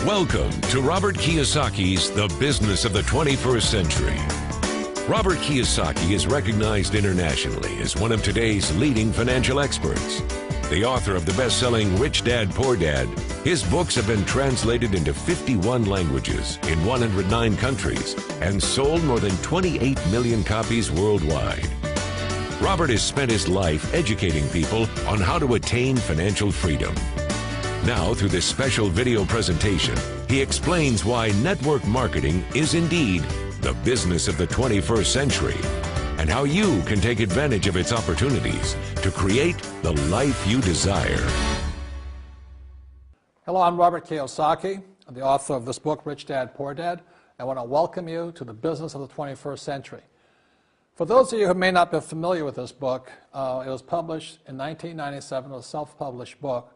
Welcome to Robert Kiyosaki's The Business of the 21st Century. Robert Kiyosaki is recognized internationally as one of today's leading financial experts. The author of the best-selling Rich Dad, Poor Dad, his books have been translated into 51 languages in 109 countries and sold more than 28 million copies worldwide. Robert has spent his life educating people on how to attain financial freedom. Now, through this special video presentation, he explains why network marketing is indeed the business of the 21st century and how you can take advantage of its opportunities to create the life you desire. Hello, I'm Robert Kiyosaki. I'm the author of this book, Rich Dad, Poor Dad. I want to welcome you to the business of the 21st century. For those of you who may not be familiar with this book, it was published in 1997. It was a self-published book,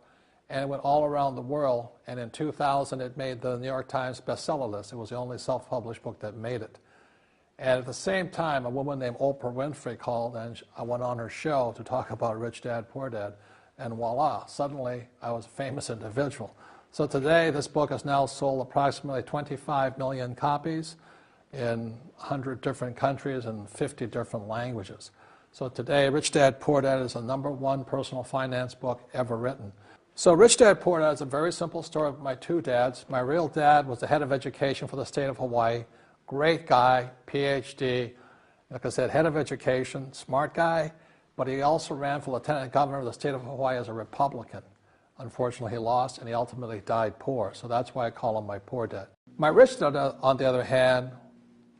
and it went all around the world. And in 2000, it made the New York Times bestseller list. It was the only self-published book that made it. And at the same time, a woman named Oprah Winfrey called, and I went on her show to talk about Rich Dad, Poor Dad. And voila, suddenly I was a famous individual. So today, this book has now sold approximately 25 million copies in 100 different countries and 50 different languages. So today, Rich Dad, Poor Dad is the #1 personal finance book ever written. So Rich Dad, Poor Dad is a very simple story of my two dads. My real dad was the head of education for the state of Hawaii. Great guy, PhD, like I said, head of education, smart guy, but he also ran for lieutenant governor of the state of Hawaii as a Republican. Unfortunately, he lost, and he ultimately died poor, so that's why I call him my poor dad. My rich dad, on the other hand,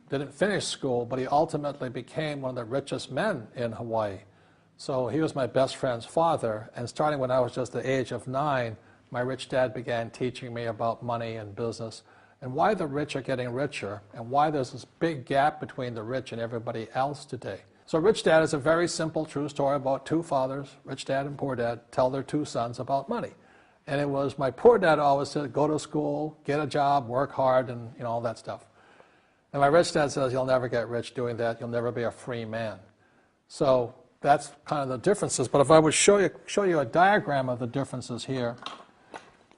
didn't finish school, but he ultimately became one of the richest men in Hawaii. So he was my best friend's father, and starting when I was just the age of 9, my rich dad began teaching me about money and business and why the rich are getting richer and why there's this big gap between the rich and everybody else today. So Rich Dad is a very simple, true story about two fathers, Rich Dad and Poor Dad, tell their two sons about money. And it was my poor dad always said, go to school, get a job, work hard, and all that stuff. And my rich dad says, you'll never get rich doing that. You'll never be a free man. So that's kind of the differences. But if I would show you a diagram of the differences here,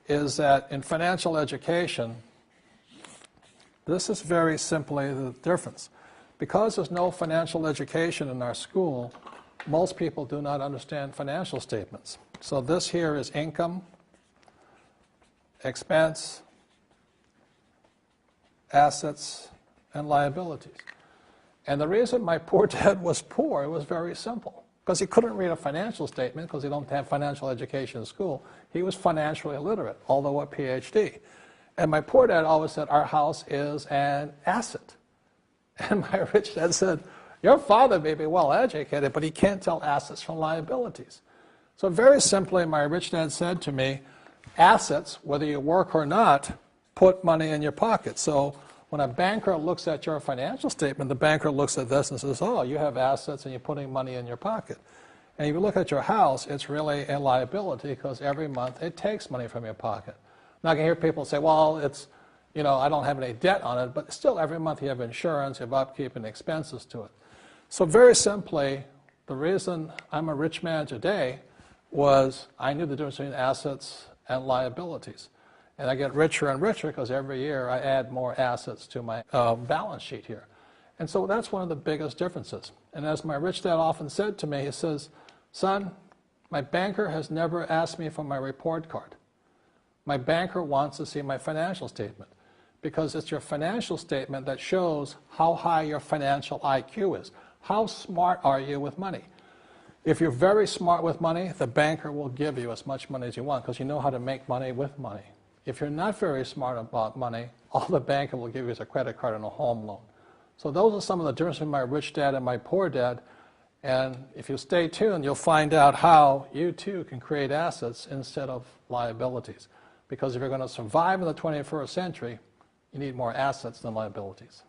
is that in financial education, this is very simply the difference. Because there's no financial education in our school, most people do not understand financial statements. So this here is income, expense, assets, and liabilities. And the reason my poor dad was poor, it was very simple. Because he couldn't read a financial statement because he don't have financial education in school. He was financially illiterate, although a PhD. And my poor dad always said, our house is an asset. And my rich dad said, your father may be well educated, but he can't tell assets from liabilities. So very simply, my rich dad said to me, assets, whether you work or not, put money in your pocket. So when a banker looks at your financial statement, the banker looks at this and says, oh, you have assets and you're putting money in your pocket. And if you look at your house, it's really a liability because every month it takes money from your pocket. Now I can hear people say, well, it's, I don't have any debt on it, but still every month you have insurance, you have upkeep and expenses to it. So very simply, the reason I'm a rich man today was I knew the difference between assets and liabilities. And I get richer and richer because every year I add more assets to my balance sheet here. And so that's one of the biggest differences. And as my rich dad often said to me, he says, son, my banker has never asked me for my report card. My banker wants to see my financial statement because it's your financial statement that shows how high your financial IQ is. How smart are you with money? If you're very smart with money, the banker will give you as much money as you want because you know how to make money with money. If you're not very smart about money, all the banker will give you is a credit card and a home loan. So those are some of the differences between my rich dad and my poor dad. And if you stay tuned, you'll find out how you too can create assets instead of liabilities. Because if you're going to survive in the 21st century, you need more assets than liabilities.